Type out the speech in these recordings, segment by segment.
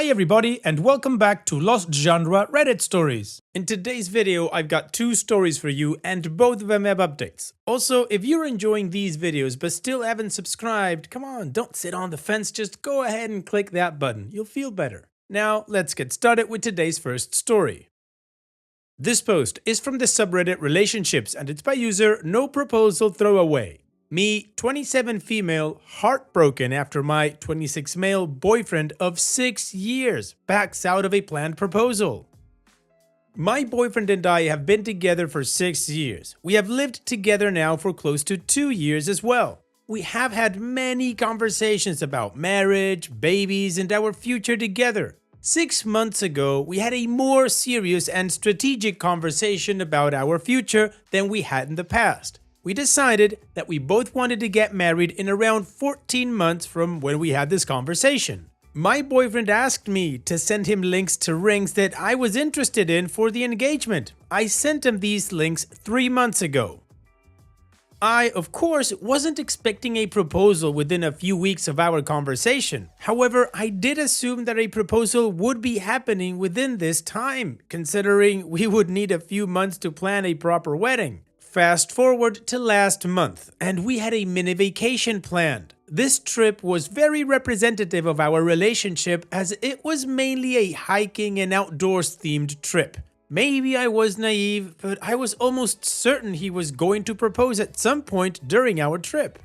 Hi everybody and welcome back to Lost Genre Reddit Stories. In today's video I've got two stories for you and both of them have updates. Also, if you're enjoying these videos but still haven't subscribed, come on, don't sit on the fence, just go ahead and click that button, you'll feel better. Now let's get started with today's first story. This post is from the subreddit Relationships and it's by user No Proposal Throwaway. Me, 27 female, heartbroken after my 26 male boyfriend of 6 years backs out of a planned proposal. My boyfriend and I have been together for 6 years. We have lived together now for close to 2 years as well. We have had many conversations about marriage, babies, and our future together. 6 months ago, we had a more serious and strategic conversation about our future than we had in the past. We decided that we both wanted to get married in around 14 months from when we had this conversation. My boyfriend asked me to send him links to rings that I was interested in for the engagement. I sent him these links 3 months ago. I, of course, wasn't expecting a proposal within a few weeks of our conversation. However, I did assume that a proposal would be happening within this time, considering we would need a few months to plan a proper wedding. Fast forward to last month, and we had a mini vacation planned. This trip was very representative of our relationship as it was mainly a hiking and outdoors themed trip. Maybe I was naive, but I was almost certain he was going to propose at some point during our trip.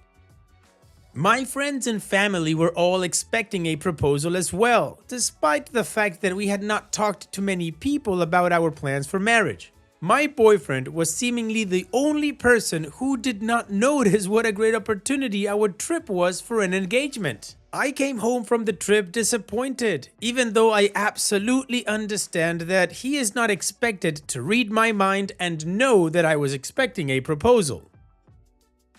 My friends and family were all expecting a proposal as well, despite the fact that we had not talked to many people about our plans for marriage. My boyfriend was seemingly the only person who did not notice what a great opportunity our trip was for an engagement. I came home from the trip disappointed, even though I absolutely understand that he is not expected to read my mind and know that I was expecting a proposal.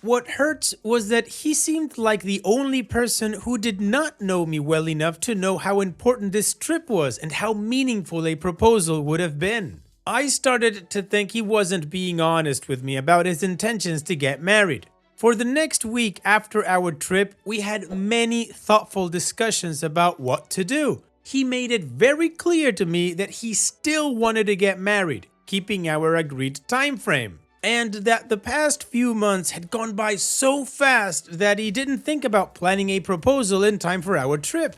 What hurts was that he seemed like the only person who did not know me well enough to know how important this trip was and how meaningful a proposal would have been. I started to think he wasn't being honest with me about his intentions to get married. For the next week after our trip, we had many thoughtful discussions about what to do. He made it very clear to me that he still wanted to get married, keeping our agreed time frame, and that the past few months had gone by so fast that he didn't think about planning a proposal in time for our trip.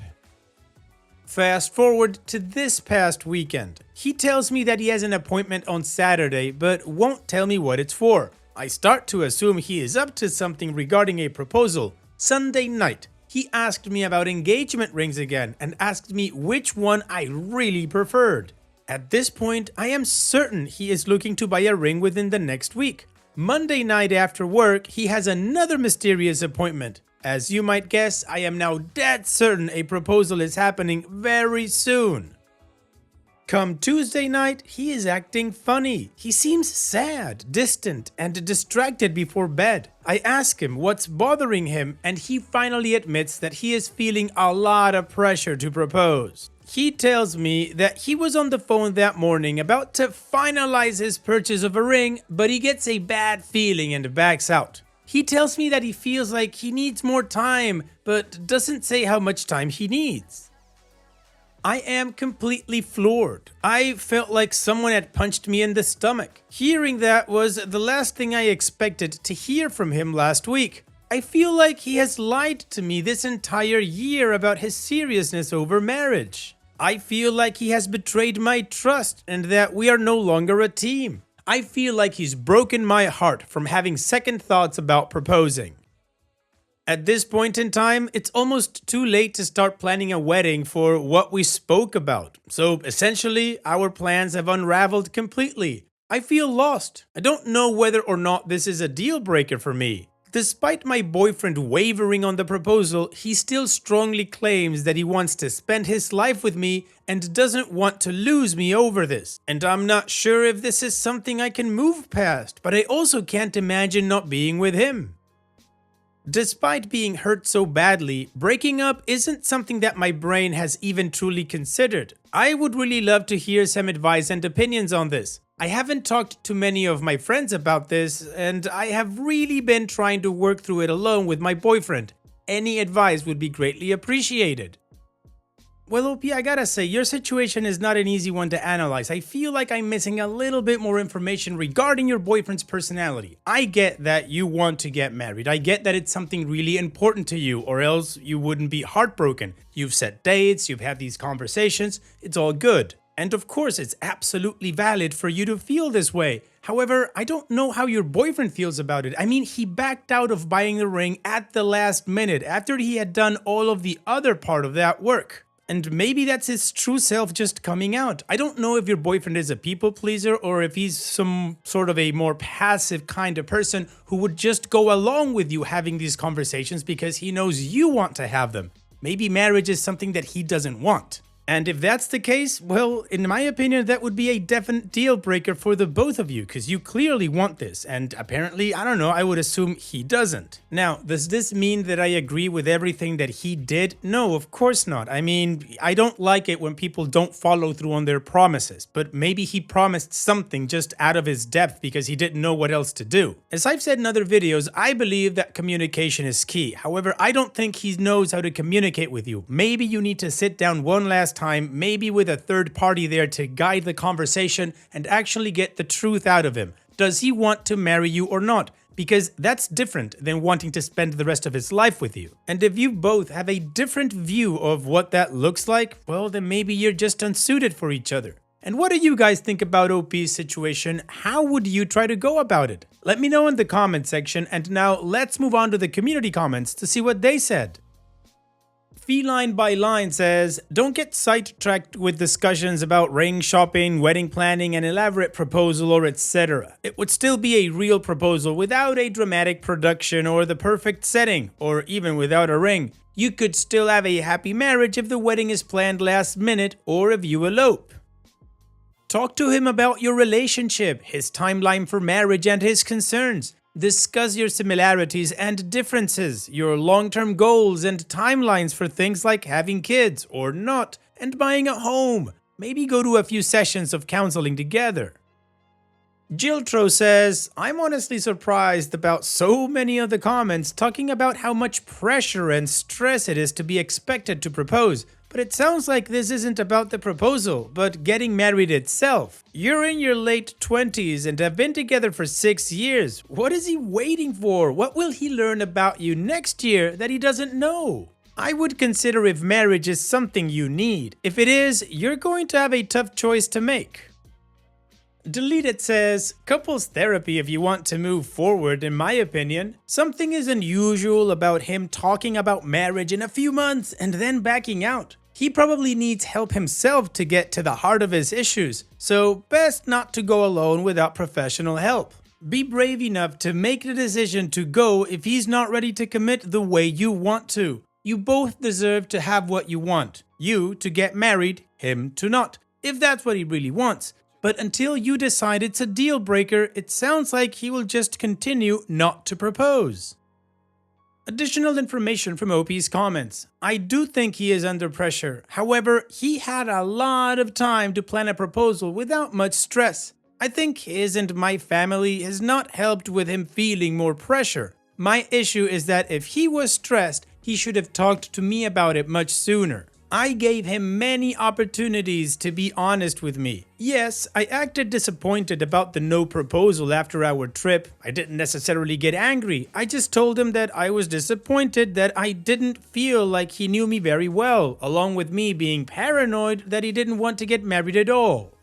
Fast forward to this past weekend. He tells me that he has an appointment on Saturday, but won't tell me what it's for. I start to assume he is up to something regarding a proposal. Sunday night, he asked me about engagement rings again and asked me which one I really preferred. At this point, I am certain he is looking to buy a ring within the next week. Monday night after work, he has another mysterious appointment. As you might guess, I am now dead certain a proposal is happening very soon. Come Tuesday night, he is acting funny. He seems sad, distant, and distracted before bed. I ask him what's bothering him, and he finally admits that he is feeling a lot of pressure to propose. He tells me that he was on the phone that morning about to finalize his purchase of a ring, but he gets a bad feeling and backs out. He tells me that he feels like he needs more time, but doesn't say how much time he needs. I am completely floored. I felt like someone had punched me in the stomach. Hearing that was the last thing I expected to hear from him last week. I feel like he has lied to me this entire year about his seriousness over marriage. I feel like he has betrayed my trust and that we are no longer a team. I feel like he's broken my heart from having second thoughts about proposing. At this point in time, it's almost too late to start planning a wedding for what we spoke about. So essentially, our plans have unraveled completely. I feel lost. I don't know whether or not this is a deal breaker for me. Despite my boyfriend wavering on the proposal, he still strongly claims that he wants to spend his life with me and doesn't want to lose me over this. And I'm not sure if this is something I can move past, but I also can't imagine not being with him. Despite being hurt so badly, breaking up isn't something that my brain has even truly considered. I would really love to hear some advice and opinions on this. I haven't talked to many of my friends about this, and I have really been trying to work through it alone with my boyfriend. Any advice would be greatly appreciated. Well, OP, I gotta say, your situation is not an easy one to analyze. I feel like I'm missing a little bit more information regarding your boyfriend's personality. I get that you want to get married. I get that it's something really important to you, or else you wouldn't be heartbroken. You've set dates, you've had these conversations, it's all good. And of course, it's absolutely valid for you to feel this way. However, I don't know how your boyfriend feels about it. I mean, he backed out of buying the ring at the last minute after he had done all of the other part of that work. And maybe that's his true self just coming out. I don't know if your boyfriend is a people pleaser or if he's some sort of a more passive kind of person who would just go along with you having these conversations because he knows you want to have them. Maybe marriage is something that he doesn't want. And if that's the case, well, in my opinion, that would be a definite deal breaker for the both of you, because you clearly want this, and apparently, I don't know, I would assume he doesn't. Now, does this mean that I agree with everything that he did? No, of course not. I mean, I don't like it when people don't follow through on their promises, but maybe he promised something just out of his depth because he didn't know what else to do. As I've said in other videos, I believe that communication is key. However, I don't think he knows how to communicate with you. Maybe you need to sit down one last time, maybe with a third party there to guide the conversation and actually get the truth out of him. Does he want to marry you or not? Because that's different than wanting to spend the rest of his life with you. And if you both have a different view of what that looks like, well, then maybe you're just unsuited for each other. And what do you guys think about OP's situation? How would you try to go about it? Let me know in the comment section, and now let's move on to the community comments to see what they said. Feline by Line says, don't get sidetracked with discussions about ring shopping, wedding planning, an elaborate proposal, or etc. It would still be a real proposal without a dramatic production or the perfect setting, or even without a ring. You could still have a happy marriage if the wedding is planned last minute or if you elope. Talk to him about your relationship, his timeline for marriage, and his concerns. Discuss your similarities and differences, your long-term goals and timelines for things like having kids or not, and buying a home. Maybe go to a few sessions of counseling together. Jiltro says, I'm honestly surprised about so many of the comments talking about how much pressure and stress it is to be expected to propose. But it sounds like this isn't about the proposal, but getting married itself. You're in your late 20s and have been together for 6 years. What is he waiting for? What will he learn about you next year that he doesn't know? I would consider if marriage is something you need. If it is, you're going to have a tough choice to make. Deleted says, couples therapy if you want to move forward, in my opinion. Something is unusual about him talking about marriage in a few months and then backing out. He probably needs help himself to get to the heart of his issues, so best not to go alone without professional help. Be brave enough to make the decision to go if he's not ready to commit the way you want to. You both deserve to have what you want. You to get married, him to not, if that's what he really wants. But until you decide it's a deal breaker, it sounds like he will just continue not to propose. Additional information from OP's comments. I do think he is under pressure. However, he had a lot of time to plan a proposal without much stress. I think his and my family has not helped with him feeling more pressure. My issue is that if he was stressed, he should have talked to me about it much sooner. I gave him many opportunities to be honest with me. Yes, I acted disappointed about the no proposal after our trip. I didn't necessarily get angry. I just told him that I was disappointed that I didn't feel like he knew me very well, along with me being paranoid that he didn't want to get married at all.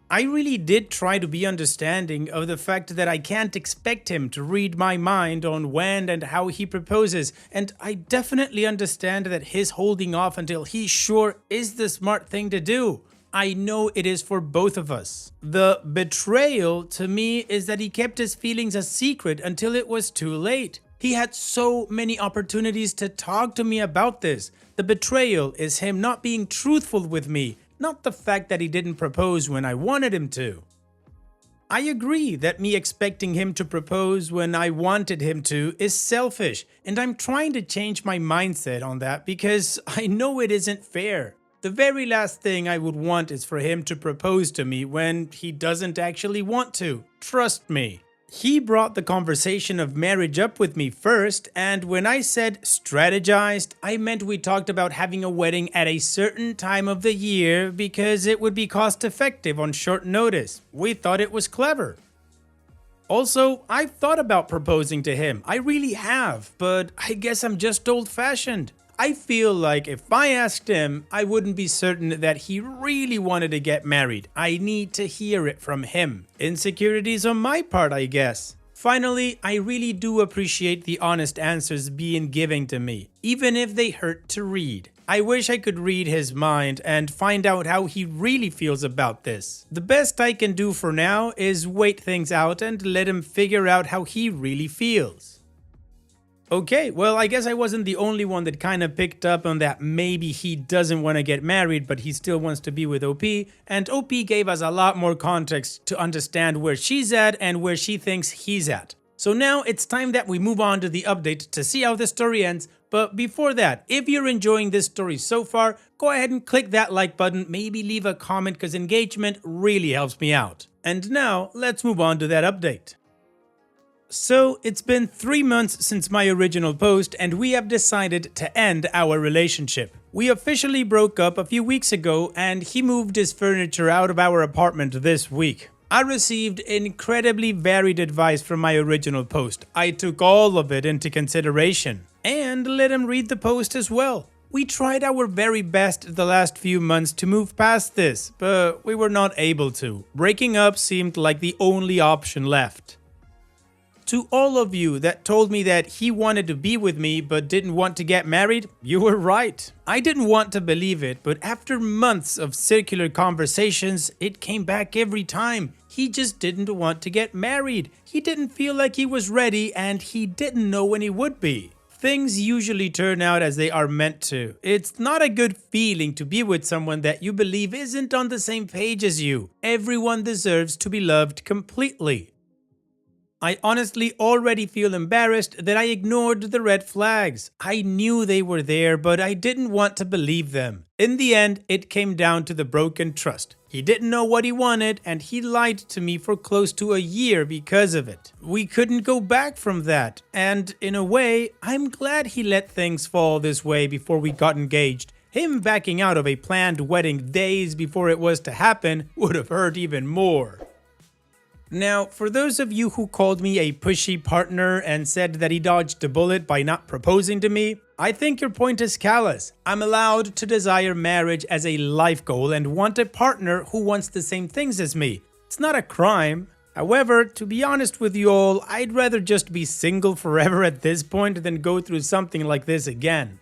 I really did try to be understanding of the fact that I can't expect him to read my mind on when and how he proposes, and I definitely understand that his holding off until he's sure is the smart thing to do. I know it is for both of us. The betrayal to me is that he kept his feelings a secret until it was too late. He had so many opportunities to talk to me about this. The betrayal is him not being truthful with me, not the fact that he didn't propose when I wanted him to. I agree that me expecting him to propose when I wanted him to is selfish, and I'm trying to change my mindset on that because I know it isn't fair. The very last thing I would want is for him to propose to me when he doesn't actually want to. Trust me. He brought the conversation of marriage up with me first, and when I said strategized, I meant we talked about having a wedding at a certain time of the year because it would be cost effective on short notice. We thought it was clever. Also, I've thought about proposing to him. I really have, but I guess I'm just old-fashioned. I feel like if I asked him, I wouldn't be certain that he really wanted to get married. I need to hear it from him. Insecurities on my part, I guess. Finally, I really do appreciate the honest answers being given to me, even if they hurt to read. I wish I could read his mind and find out how he really feels about this. The best I can do for now is wait things out and let him figure out how he really feels. Okay, well, I guess I wasn't the only one that kind of picked up on that maybe he doesn't want to get married, but he still wants to be with OP, and OP gave us a lot more context to understand where she's at and where she thinks he's at. So now it's time that we move on to the update to see how the story ends, but before that, if you're enjoying this story so far, go ahead and click that like button, maybe leave a comment because engagement really helps me out. And now, let's move on to that update. So, it's been 3 months since my original post and we have decided to end our relationship. We officially broke up a few weeks ago and he moved his furniture out of our apartment this week. I received incredibly varied advice from my original post. I took all of it into consideration and let him read the post as well. We tried our very best the last few months to move past this, but we were not able to. Breaking up seemed like the only option left. To all of you that told me that he wanted to be with me but didn't want to get married, you were right. I didn't want to believe it, but after months of circular conversations, it came back every time. He just didn't want to get married. He didn't feel like he was ready and he didn't know when he would be. Things usually turn out as they are meant to. It's not a good feeling to be with someone that you believe isn't on the same page as you. Everyone deserves to be loved completely. I honestly already feel embarrassed that I ignored the red flags. I knew they were there, but I didn't want to believe them. In the end, it came down to the broken trust. He didn't know what he wanted, and he lied to me for close to a year because of it. We couldn't go back from that, and in a way, I'm glad he let things fall this way before we got engaged. Him backing out of a planned wedding days before it was to happen would have hurt even more. Now, for those of you who called me a pushy partner and said that he dodged a bullet by not proposing to me, I think your point is callous. I'm allowed to desire marriage as a life goal and want a partner who wants the same things as me. It's not a crime. However, to be honest with you all, I'd rather just be single forever at this point than go through something like this again.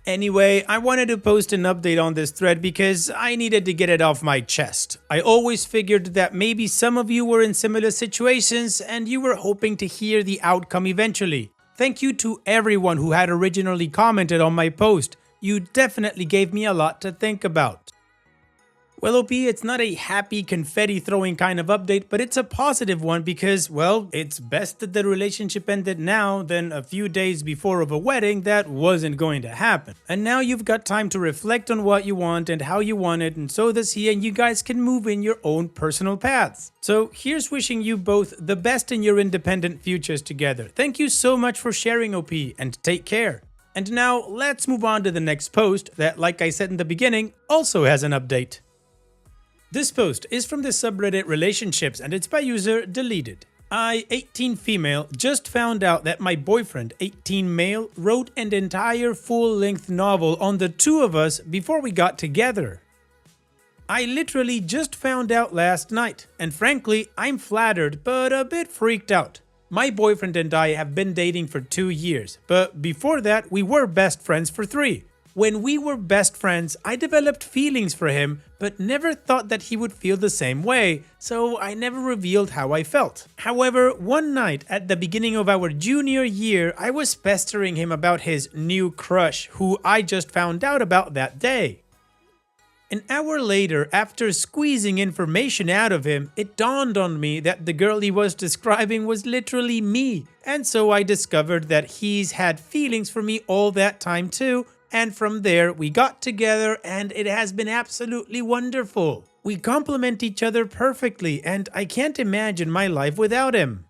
Anyway, I wanted to post an update on this thread because I needed to get it off my chest. I always figured that maybe some of you were in similar situations and you were hoping to hear the outcome eventually. Thank you to everyone who had originally commented on my post. You definitely gave me a lot to think about. Well, OP, it's not a happy confetti throwing kind of update, but it's a positive one because, well, it's best that the relationship ended now than a few days before of a wedding that wasn't going to happen. And now you've got time to reflect on what you want and how you want it, and so does he, and you guys can move in your own personal paths. So here's wishing you both the best in your independent futures together. Thank you so much for sharing, OP, and take care. And now let's move on to the next post that, like I said in the beginning, also has an update. This post is from the subreddit Relationships and it's by user Deleted. I, 18 female, just found out that my boyfriend, 18 male, wrote an entire full-length novel on the two of us before we got together. I literally just found out last night, and frankly, I'm flattered but a bit freaked out. My boyfriend and I have been dating for 2 years, but before that we were best friends for 3. When we were best friends, I developed feelings for him, but never thought that he would feel the same way, so I never revealed how I felt. However, one night at the beginning of our junior year, I was pestering him about his new crush, who I just found out about that day. An hour later, after squeezing information out of him, it dawned on me that the girl he was describing was literally me, and so I discovered that he's had feelings for me all that time too. And from there, we got together and it has been absolutely wonderful. We complement each other perfectly, and I can't imagine my life without him.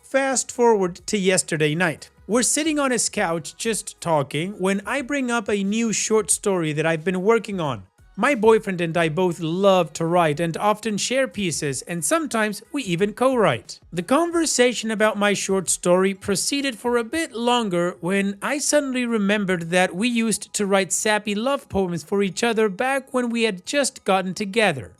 Fast forward to yesterday night. We're sitting on his couch just talking when I bring up a new short story that I've been working on. My boyfriend and I both love to write and often share pieces, and sometimes we even co-write. The conversation about my short story proceeded for a bit longer when I suddenly remembered that we used to write sappy love poems for each other back when we had just gotten together.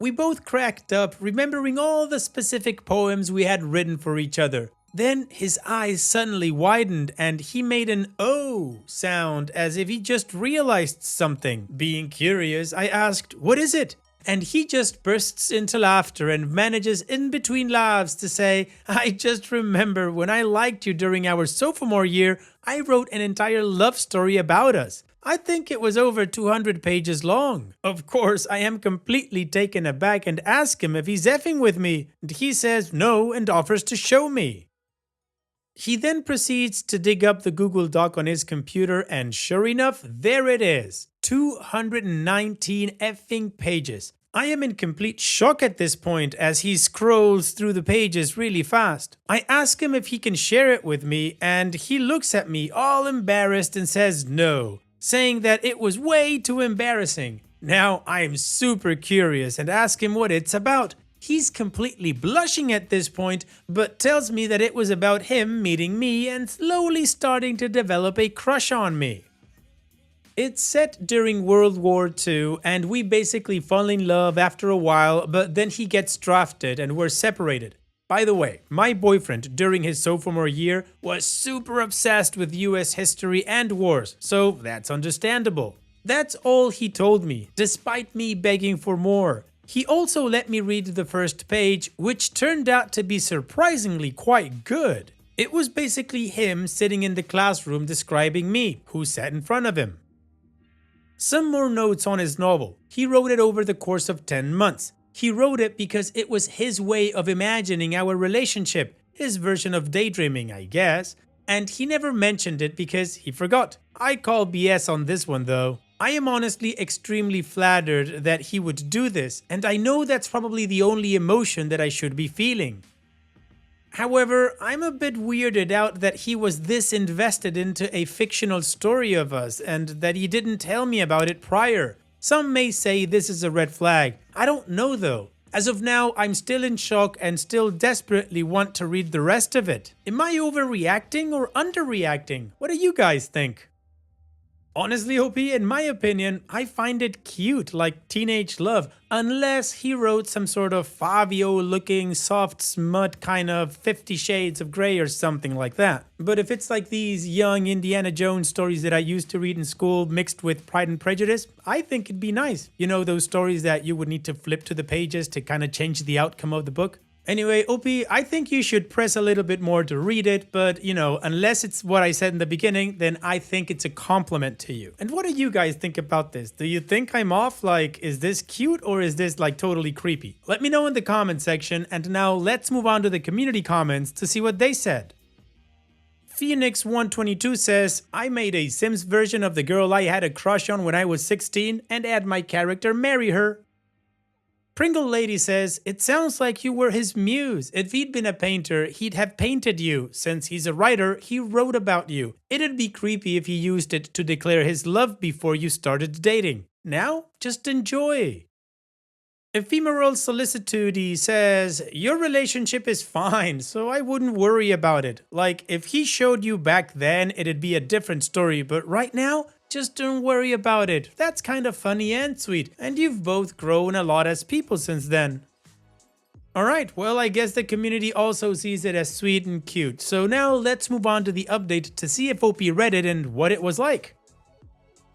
We both cracked up, remembering all the specific poems we had written for each other. Then his eyes suddenly widened and he made an "oh" sound as if he just realized something. Being curious, I asked, "What is it?" And he just bursts into laughter and manages in between laughs to say, "I just remember when I liked you during our sophomore year, I wrote an entire love story about us. I think it was over 200 pages long." Of course, I am completely taken aback and ask him if he's effing with me, and he says no and offers to show me. He then proceeds to dig up the Google Doc on his computer, and sure enough, there it is. 219 effing pages. I am in complete shock at this point as he scrolls through the pages really fast. I ask him if he can share it with me, and he looks at me all embarrassed and says no, saying that it was way too embarrassing. Now I am super curious and ask him what it's about. He's completely blushing at this point, but tells me that it was about him meeting me and slowly starting to develop a crush on me. It's set during World War II, and we basically fall in love after a while, but then he gets drafted and we're separated. By the way, my boyfriend during his sophomore year was super obsessed with US history and wars, so that's understandable. That's all he told me, despite me begging for more. He also let me read the first page, which turned out to be surprisingly quite good. It was basically him sitting in the classroom describing me, who sat in front of him. Some more notes on his novel. He wrote it over the course of 10 months. He wrote it because it was his way of imagining our relationship, his version of daydreaming, I guess. And he never mentioned it because he forgot. I call BS on this one though. I am honestly extremely flattered that he would do this, and I know that's probably the only emotion that I should be feeling. However, I'm a bit weirded out that he was this invested into a fictional story of us and that he didn't tell me about it prior. Some may say this is a red flag. I don't know though. As of now, I'm still in shock and still desperately want to read the rest of it. Am I overreacting or underreacting? What do you guys think? Honestly, OP, in my opinion, I find it cute, like teenage love, unless he wrote some sort of Fabio-looking soft smut kind of 50 Shades of Grey or something like that. But if it's like these young Indiana Jones stories that I used to read in school mixed with Pride and Prejudice, I think it'd be nice. You know, those stories that you would need to flip to the pages to kind of change the outcome of the book. Anyway, OP, I think you should press a little bit more to read it, but you know, unless it's what I said in the beginning, then I think it's a compliment to you. And what do you guys think about this? Do you think I'm off? Like, is this cute or is this like totally creepy? Let me know in the comment section, and now let's move on to the community comments to see what they said. Phoenix122 says, I made a Sims version of the girl I had a crush on when I was 16 and had my character marry her. Pringle Lady says, it sounds like you were his muse. If he'd been a painter, he'd have painted you. Since he's a writer, he wrote about you. It'd be creepy if he used it to declare his love before you started dating. Now, just enjoy. Ephemeral Solicitude says, your relationship is fine, so I wouldn't worry about it. Like, if he showed you back then, it'd be a different story, but right now, just don't worry about it. That's kind of funny and sweet, and you've both grown a lot as people since then. Alright, well I guess the community also sees it as sweet and cute, so now let's move on to the update to see if OP read it and what it was like.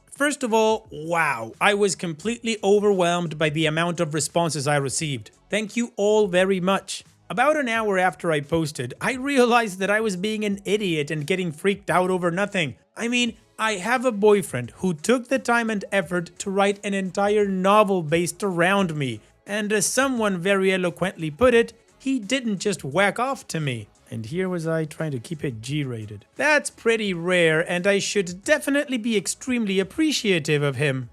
First of all, wow, I was completely overwhelmed by the amount of responses I received. Thank you all very much. About an hour after I posted, I realized that I was being an idiot and getting freaked out over nothing. I mean, I have a boyfriend who took the time and effort to write an entire novel based around me, and as someone very eloquently put it, he didn't just whack off to me. And here was I trying to keep it G-rated. That's pretty rare, and I should definitely be extremely appreciative of him.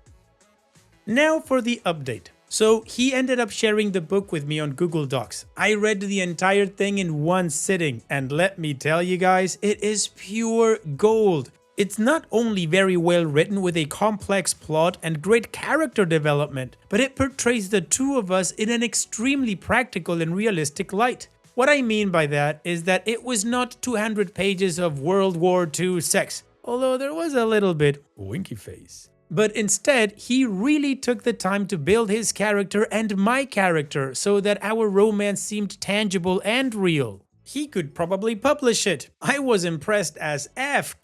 Now for the update. So he ended up sharing the book with me on Google Docs. I read the entire thing in one sitting, and let me tell you guys, it is pure gold. It's not only very well written with a complex plot and great character development, but it portrays the two of us in an extremely practical and realistic light. What I mean by that is that it was not 200 pages of World War II sex, although there was a little bit winky face. But instead, he really took the time to build his character and my character so that our romance seemed tangible and real. He could probably publish it. I was impressed as F.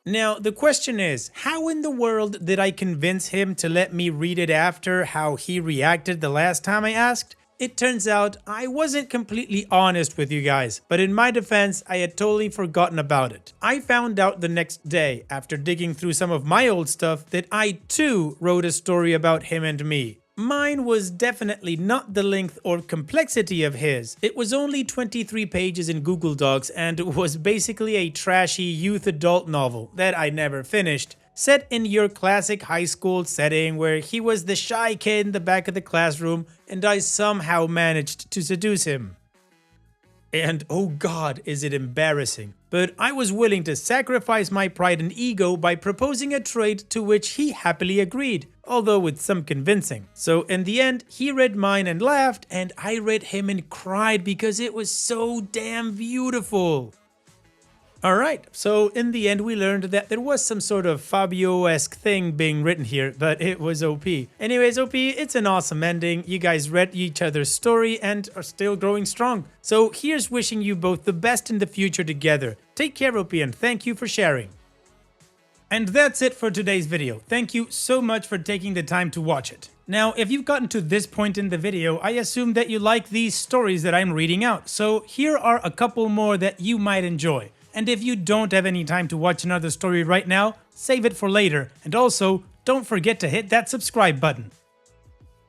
Now, the question is, how in the world did I convince him to let me read it after how he reacted the last time I asked? It turns out I wasn't completely honest with you guys, but in my defense, I had totally forgotten about it. I found out the next day, after digging through some of my old stuff, that I too wrote a story about him and me. Mine was definitely not the length or complexity of his. It was only 23 pages in Google Docs and was basically a trashy youth adult novel that I never finished, set in your classic high school setting where he was the shy kid in the back of the classroom and I somehow managed to seduce him. And oh god, is it embarrassing. But I was willing to sacrifice my pride and ego by proposing a trade to which he happily agreed, although with some convincing. So in the end, he read mine and laughed, and I read him and cried because it was so damn beautiful. Alright, so in the end we learned that there was some sort of Fabio-esque thing being written here, but it was OP. Anyways, OP, it's an awesome ending. You guys read each other's story and are still growing strong. So here's wishing you both the best in the future together. Take care, OP, and thank you for sharing. And that's it for today's video. Thank you so much for taking the time to watch it. Now, if you've gotten to this point in the video, I assume that you like these stories that I'm reading out. So here are a couple more that you might enjoy. And if you don't have any time to watch another story right now, save it for later. And also, don't forget to hit that subscribe button.